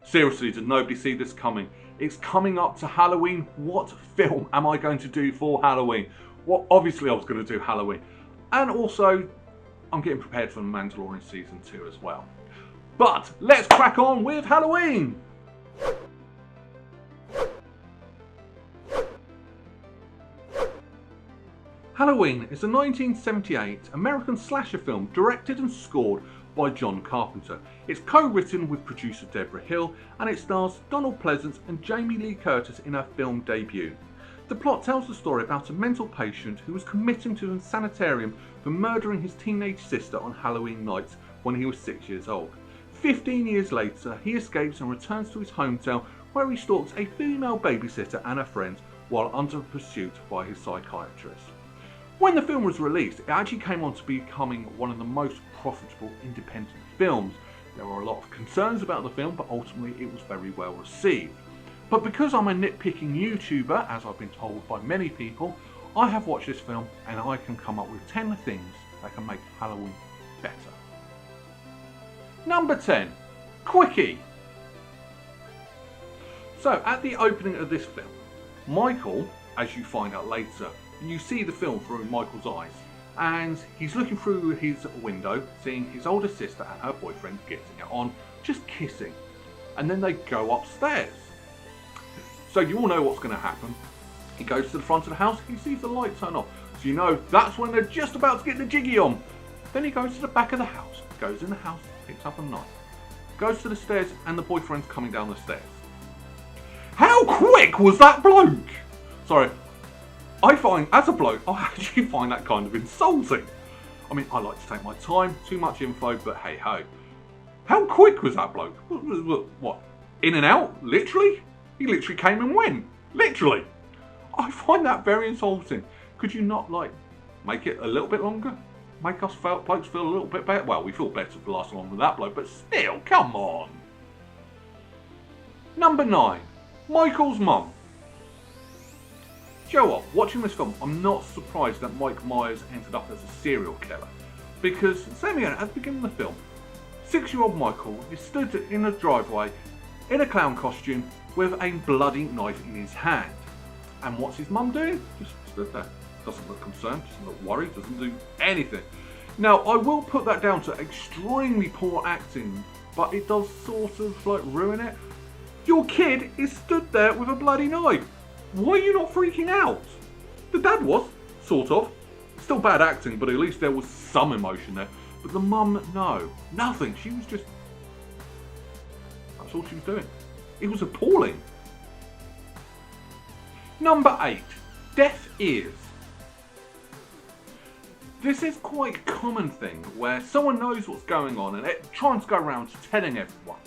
Seriously, did nobody see this coming? It's coming up to Halloween. What film am I going to do for Halloween? Well, obviously I was going to do Halloween. And also, I'm getting prepared for The Mandalorian Season 2 as well. But let's crack on with Halloween! Halloween is a 1978 American slasher film directed and scored by John Carpenter. It's co-written with producer Debra Hill and it stars Donald Pleasence and Jamie Lee Curtis in her film debut. The plot tells the story about a mental patient who was committed to a sanitarium for murdering his teenage sister on Halloween night when he was 6 years old. 15 years later, he escapes and returns to his hometown where he stalks a female babysitter and her friends while under pursuit by his psychiatrist. When the film was released, it actually came on to becoming one of the most profitable independent films. There were a lot of concerns about the film, but ultimately it was very well received. But because I'm a nitpicking YouTuber, as I've been told by many people, I have watched this film and I can come up with 10 things that can make Halloween better. Number 10. Quickie. So at the opening of this film, Michael, as you find out later, you see the film through Michael's eyes and he's looking through his window, seeing his older sister and her boyfriend getting it on, just kissing. And then they go upstairs. So you all know what's going to happen. He goes to the front of the house, he sees the light turn off. So you know that's when they're just about to get the jiggy on. Then he goes to the back of the house, goes in the house, picks up a knife, goes to the stairs and the boyfriend's coming down the stairs. How quick was that bloke? Sorry. I find, as a bloke, I actually find that kind of insulting. I mean, I like to take my time, too much info, but hey ho. How quick was that bloke? What? In and out? Literally? He literally came and went. Literally. I find that very insulting. Could you not, like, make it a little bit longer? Make us blokes feel a little bit better? Well, we feel better if we last longer than that bloke, but still, come on. Number 9. Michael's mum. Show off. Watching this film, I'm not surprised that Mike Myers ended up as a serial killer. Because, same again, at the beginning of the film, 6-year-old Michael is stood in a driveway in a clown costume with a bloody knife in his hand. And what's his mum doing? Just stood there. Doesn't look concerned, doesn't look worried, doesn't do anything. Now, I will put that down to extremely poor acting, but it does sort of like ruin it. Your kid is stood there with a bloody knife. Why are you not freaking out? The dad was, sort of. Still bad acting, but at least there was some emotion there. But the mum, no. Nothing. She was just... That's all she was doing. It was appalling. Number 8. Deaf ears. This is quite a common thing where someone knows what's going on and it tries to go around telling everyone.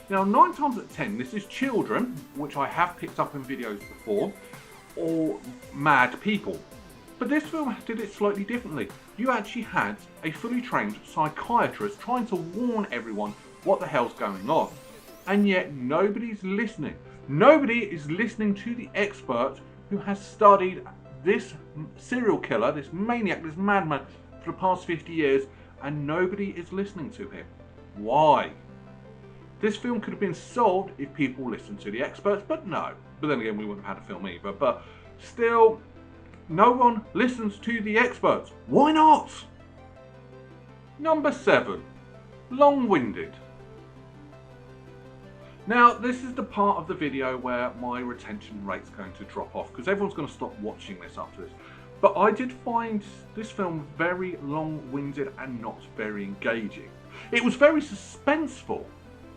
Now, 9 times out of 10, this is children, which I have picked up in videos before, or mad people. But this film did it slightly differently. You actually had a fully trained psychiatrist trying to warn everyone what the hell's going on. And yet nobody's listening. Nobody is listening to the expert who has studied this serial killer, this maniac, this madman for the past 50 years, and nobody is listening to him. Why? This film could have been solved if people listened to the experts, but no. But then again, we wouldn't have had a film either. But still, no one listens to the experts. Why not? Number 7. Long-winded. Now, this is the part of the video where my retention rate's going to drop off because everyone's going to stop watching this after this. But I did find this film very long-winded and not very engaging. It was very suspenseful.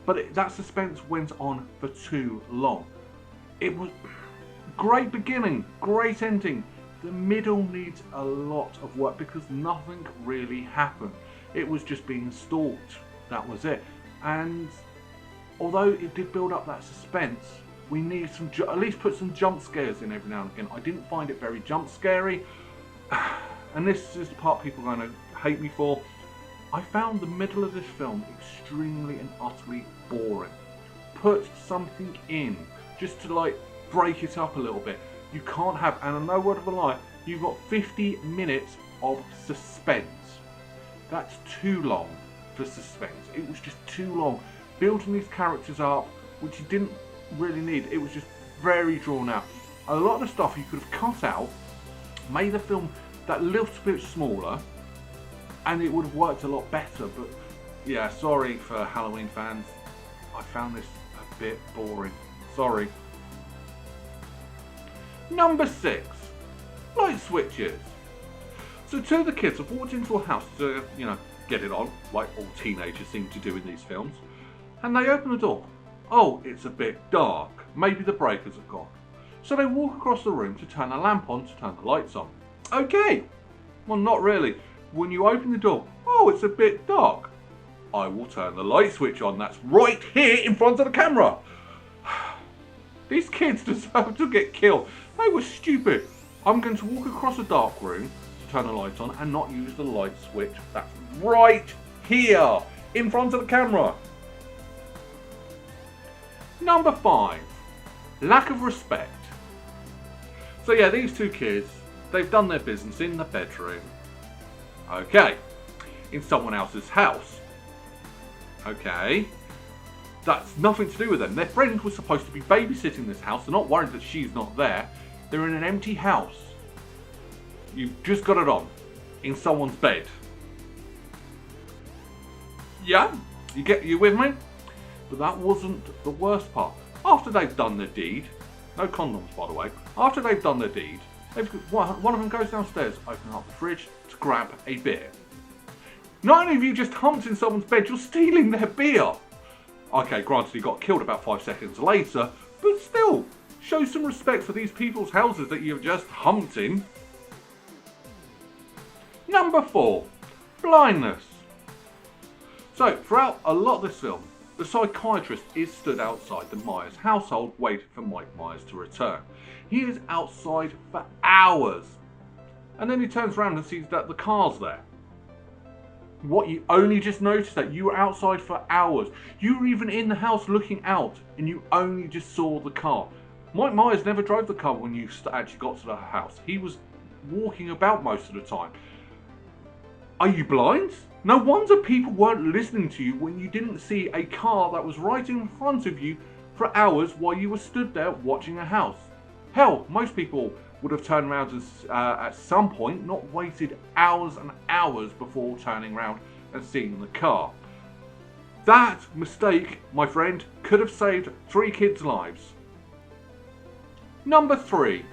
But that suspense went on for too long. It was great beginning, great ending. The middle needs a lot of work because nothing really happened. It was just being stalked. That was it. And although it did build up that suspense, we need some, at least put some jump scares in every now and again. I didn't find it very jump scary. And this is the part people are going to hate me for. I found the middle of this film extremely and utterly boring. Put something in, just to like break it up a little bit. You can't have, and no word of a lie, you've got 50 minutes of suspense. That's too long for suspense. It was just too long. Building these characters up, which you didn't really need. It was just very drawn out. A lot of the stuff you could have cut out, made the film that little bit smaller, and it would have worked a lot better. But yeah, sorry for Halloween fans, I found this a bit boring. Sorry. Number 6, light switches. So two of the kids have walked into a house to, get it on, like all teenagers seem to do in these films, and they open the door. Oh, it's a bit dark. Maybe the breakers have gone. So they walk across the room to turn a lamp on to turn the lights on. Okay. Well, not really. When you open the door, oh, it's a bit dark. I will turn the light switch on. That's right here in front of the camera. These kids deserve to get killed. They were stupid. I'm going to walk across a dark room to turn the lights on and not use the light switch. That's right here in front of the camera. Number 5, lack of respect. So yeah, these two kids, they've done their business in the bedroom. Okay, in someone else's house. Okay, that's nothing to do with them. Their friend was supposed to be babysitting this house. They're not worried that she's not there. They're in an empty house. You've just got it on in someone's bed. Yeah, you with me? But that wasn't the worst part. After they've done the deed, no condoms by the way, after they've done the deed, one of them goes downstairs, opening up the fridge to grab a beer. Not only have you just humped in someone's bed, you're stealing their beer. Okay, granted he got killed about 5 seconds later, but still, show some respect for these people's houses that you've just humped in. Number 4, blindness. So, throughout a lot of this film, the psychiatrist is stood outside the Myers household waiting for Mike Myers to return. He is outside for hours. And then he turns around and sees that the car's there. What, you only just noticed that? You were outside for hours. You were even in the house looking out and you only just saw the car. Mike Myers never drove the car when you actually got to the house. He was walking about most of the time. Are you blind? No wonder people weren't listening to you when you didn't see a car that was right in front of you for hours while you were stood there watching a house. Hell, most people would have turned around and, at some point, not waited hours and hours before turning around and seeing the car. That mistake, my friend, could have saved 3 kids' lives. Number 3,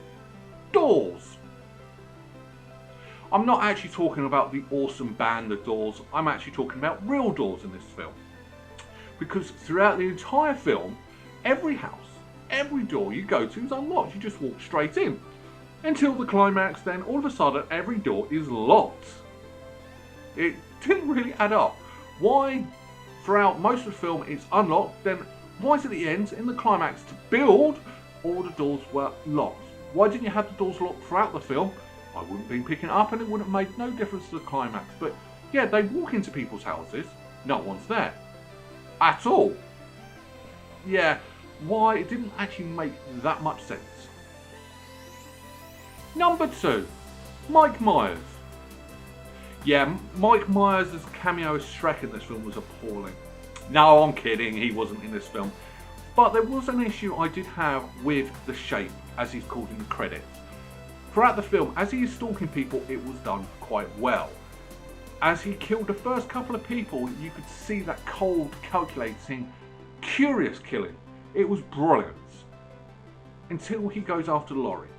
doors. I'm not actually talking about the awesome band The Doors, I'm actually talking about real doors in this film. Because throughout the entire film, every house, every door you go to is unlocked, you just walk straight in. Until the climax, then all of a sudden every door is locked. It didn't really add up. Why throughout most of the film it's unlocked, then why is it at the end, in the climax to build, all the doors were locked? Why didn't you have the doors locked throughout the film? I wouldn't have been picking it up and it would have made no difference to the climax. But yeah, they walk into people's houses, no one's there. At all. Yeah, why? It didn't actually make that much sense. Number 2, Mike Myers. Yeah, Mike Myers' cameo as Shrek in this film was appalling. No, I'm kidding, he wasn't in this film. But there was an issue I did have with the Shape, as he's called in the credits. Throughout the film, as he is stalking people, it was done quite well. As he killed the first couple of people, you could see that cold, calculating, curious killing. It was brilliant. Until he goes after Laurie.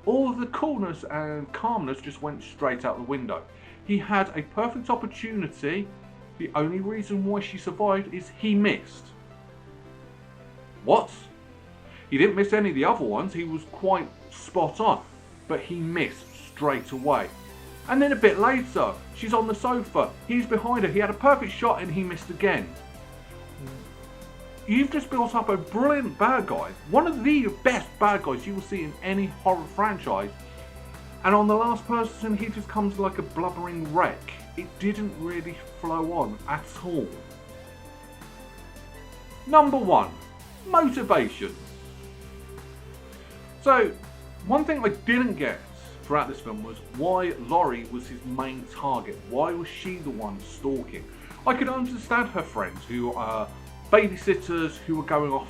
All of the coolness and calmness just went straight out the window. He had a perfect opportunity. The only reason why she survived is he missed. What? He didn't miss any of the other ones. He was quite spot on. But he missed straight away. And then a bit later, she's on the sofa. He's behind her. He had a perfect shot and he missed again. You've just built up a brilliant bad guy. One of the best bad guys you will see in any horror franchise. And on the last person, he just comes like a blubbering wreck. It didn't really flow on at all. Number 1, motivation. So, one thing I didn't get throughout this film was why Laurie was his main target. Why was she the one stalking? I could understand her friends who babysitters who were going off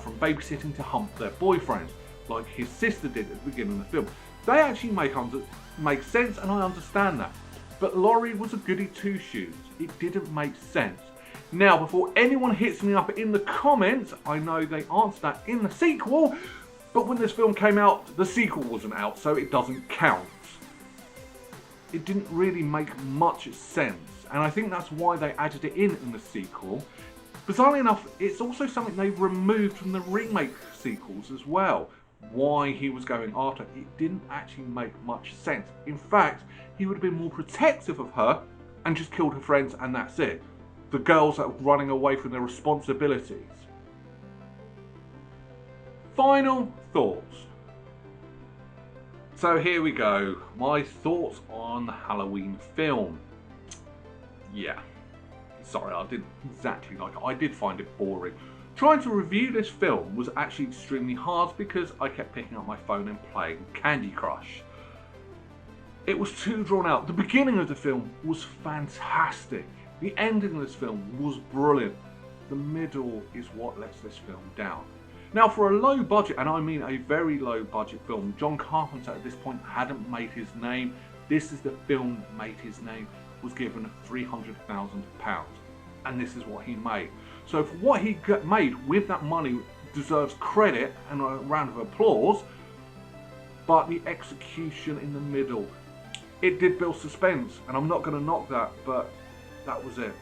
from babysitting to hump their boyfriends, like his sister did at the beginning of the film. They actually make sense, and I understand that. But Laurie was a goody two-shoes. It didn't make sense. Now, before anyone hits me up in the comments, I know they answered that in the sequel, but when this film came out, the sequel wasn't out, so it doesn't count. It didn't really make much sense, and I think that's why they added it in the sequel. Bizarrely enough, it's also something they removed from the remake sequels as well. Why he was going after it didn't actually make much sense. In fact, he would have been more protective of her and just killed her friends, and that's it. The girls that were running away from their responsibilities. Final thoughts. So here we go. My thoughts on the Halloween film. Yeah. Sorry, I didn't exactly like it. I did find it boring. Trying to review this film was actually extremely hard because I kept picking up my phone and playing Candy Crush. It was too drawn out. The beginning of the film was fantastic. The ending of this film was brilliant. The middle is what lets this film down. Now, for a low budget, and I mean a very low budget film, John Carpenter at this point hadn't made his name. This is the film that made his name. Was given £300,000, and this is what he made. So for what he made with that money deserves credit and a round of applause, but the execution in the middle, it did build suspense, and I'm not going to knock that, but that was it.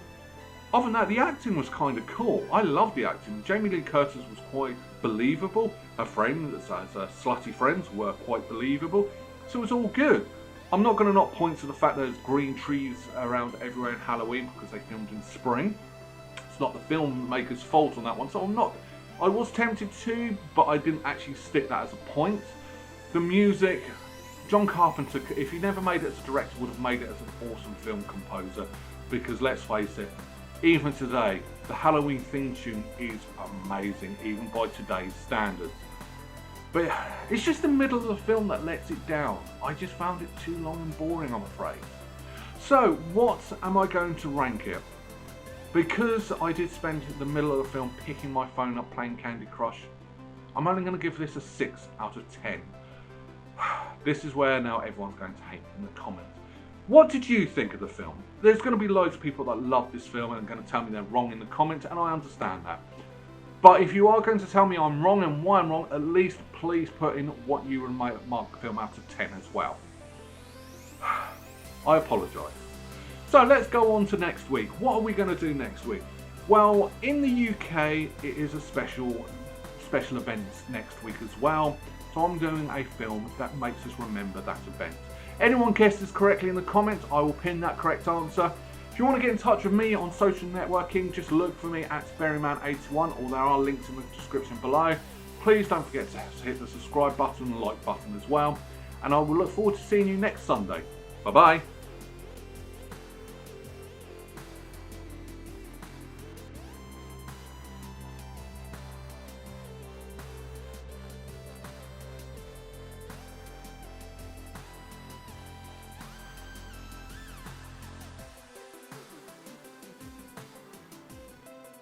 Other than that, the acting was kind of cool. I loved the acting. Jamie Lee Curtis was quite believable. Her friends, as slutty friends, were quite believable. So it was all good. I'm not going to not point to the fact there's green trees around everywhere in Halloween because they filmed in spring. It's not the filmmaker's fault on that one, so I was tempted to, but I didn't actually stick that as a point. The music, John Carpenter, if he never made it as a director, would have made it as an awesome film composer, because let's face it, even today, the Halloween theme tune is amazing, even by today's standards. But it's just the middle of the film that lets it down. I just found it too long and boring, I'm afraid. So, what am I going to rank it? Because I did spend the middle of the film picking my phone up playing Candy Crush, I'm only going to give this a 6 out of 10. This is where now everyone's going to hate me in the comments. What did you think of the film? There's going to be loads of people that love this film and are going to tell me they're wrong in the comments, and I understand that. But if you are going to tell me I'm wrong and why I'm wrong, at least please put in what you would mark the film out of 10 as well. I apologise. So let's go on to next week. What are we going to do next week? Well, in the UK, it is a special event next week as well. So I'm doing a film that makes us remember that event. Anyone guesses correctly in the comments, I will pin that correct answer. If you want to get in touch with me on social networking, just look for me at Berryman81, or there are links in the description below. Please don't forget to hit the subscribe button and like button as well. And I will look forward to seeing you next Sunday. Bye bye.